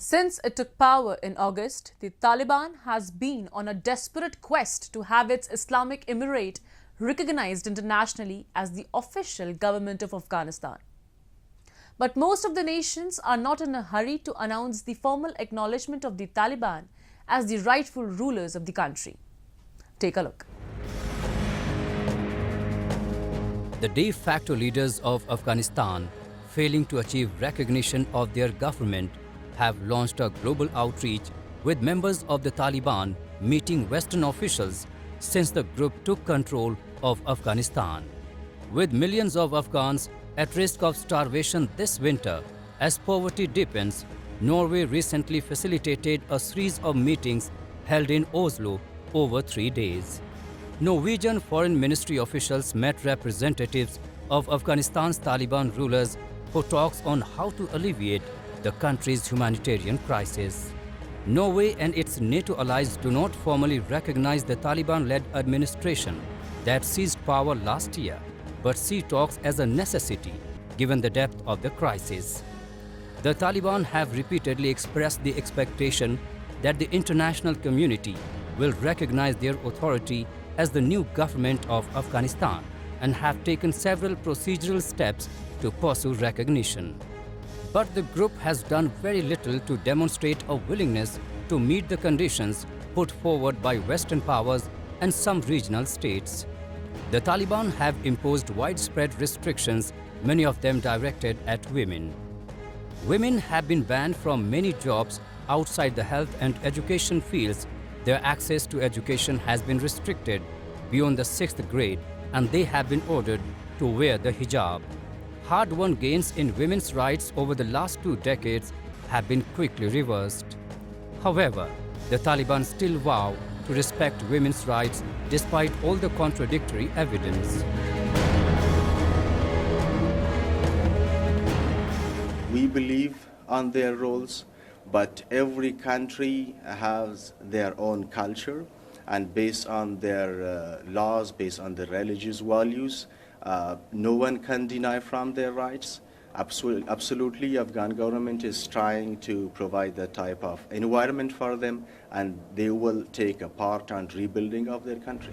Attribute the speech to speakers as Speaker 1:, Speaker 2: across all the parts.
Speaker 1: Since it took power in August, the Taliban has been on a desperate quest to have its Islamic Emirate recognized internationally as the official government of Afghanistan. But most of the nations are not in a hurry to announce the formal acknowledgement of the Taliban as the rightful rulers of the country. Take a look.
Speaker 2: The de facto leaders of Afghanistan, failing to achieve recognition of their government, have launched a global outreach with members of the Taliban meeting Western officials since the group took control of Afghanistan. With millions of Afghans at risk of starvation this winter as poverty deepens, Norway recently facilitated a series of meetings held in Oslo over 3 days. Norwegian Foreign Ministry officials met representatives of Afghanistan's Taliban rulers for talks on how to alleviate the country's humanitarian crisis. Norway and its NATO allies do not formally recognize the Taliban-led administration that seized power last year, but see talks as a necessity given the depth of the crisis. The Taliban have repeatedly expressed the expectation that the international community will recognize their authority as the new government of Afghanistan and have taken several procedural steps to pursue recognition. But the group has done very little to demonstrate a willingness to meet the conditions put forward by Western powers and some regional states. The Taliban have imposed widespread restrictions, many of them directed at women. Women have been banned from many jobs outside the health and education fields. Their access to education has been restricted beyond the 6th grade, and they have been ordered to wear the hijab. Hard-won gains in women's rights over the last 2 decades have been quickly reversed. However, the Taliban still vow to respect women's rights despite all the contradictory evidence.
Speaker 3: We believe on their roles, but every country has their own culture, and based on their laws, based on their religious values, no one can deny from their rights. Absolutely, Afghan government is trying to provide that type of environment for them, and they will take a part on rebuilding of their country.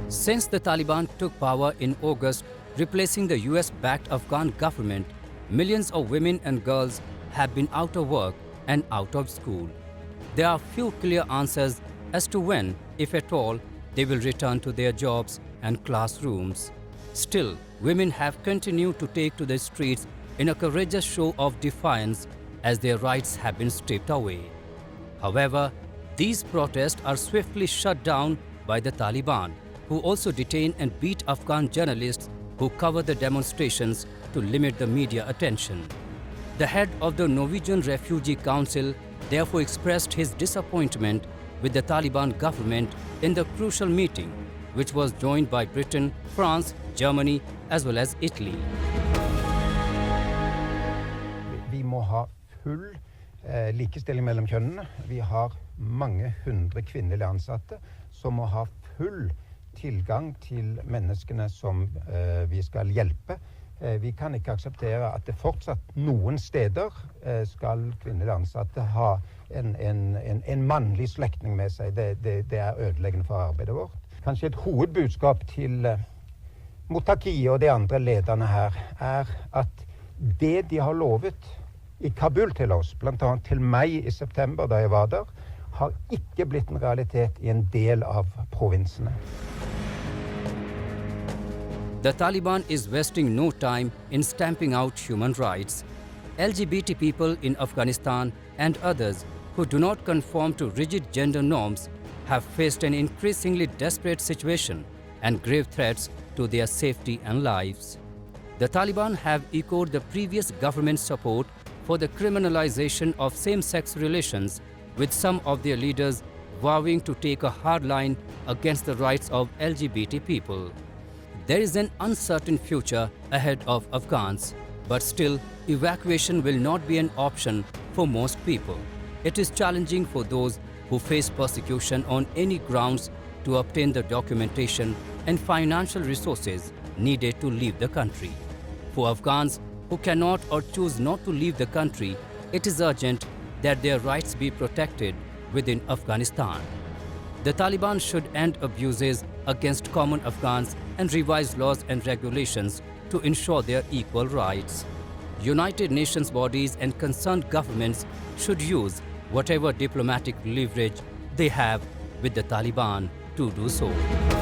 Speaker 2: Since the Taliban took power in August, replacing the US-backed Afghan government, millions of women and girls have been out of work and out of school. There are few clear answers as to when, if at all, they will return to their jobs and classrooms. Still, women have continued to take to the streets in a courageous show of defiance as their rights have been stripped away. However, these protests are swiftly shut down by the Taliban, who also detain and beat Afghan journalists who cover the demonstrations to limit the media attention. The head of the Norwegian Refugee Council therefore expressed his disappointment with the Taliban government in the crucial meeting, which was joined by Britain, France, Germany, as well as Italy.
Speaker 4: Vi må ha full likestilling mellom kjønnene. Vi har mange hundre kvinnelige ansatte som må ha full tilgang til menneskene som vi skal hjelpe. Vi kan ikke akseptere at det fortsatt noen steder skal kvinnelige ansatte ha en mannlig slektning med seg. Det er ødeleggende for arbeidet vårt. Kanskje et hovedbudskap til Motaki og de andre lederne her er at det de har lovet i Kabul til oss, blant annet til meg i september da jeg var der, har ikke blitt en realitet i en del av provinsene.
Speaker 2: The Taliban is wasting no time in stamping out human rights. LGBT people in Afghanistan and others who do not conform to rigid gender norms have faced an increasingly desperate situation and grave threats to their safety and lives. The Taliban have echoed the previous government's support for the criminalization of same-sex relations, with some of their leaders vowing to take a hard line against the rights of LGBT people. There is an uncertain future ahead of Afghans, but still, evacuation will not be an option for most people. It is challenging for those who face persecution on any grounds to obtain the documentation and financial resources needed to leave the country. For Afghans, who cannot or choose not to leave the country, it is urgent that their rights be protected within Afghanistan. The Taliban should end abuses against common Afghans and revise laws and regulations to ensure their equal rights. United Nations bodies and concerned governments should use whatever diplomatic leverage they have with the Taliban to do so.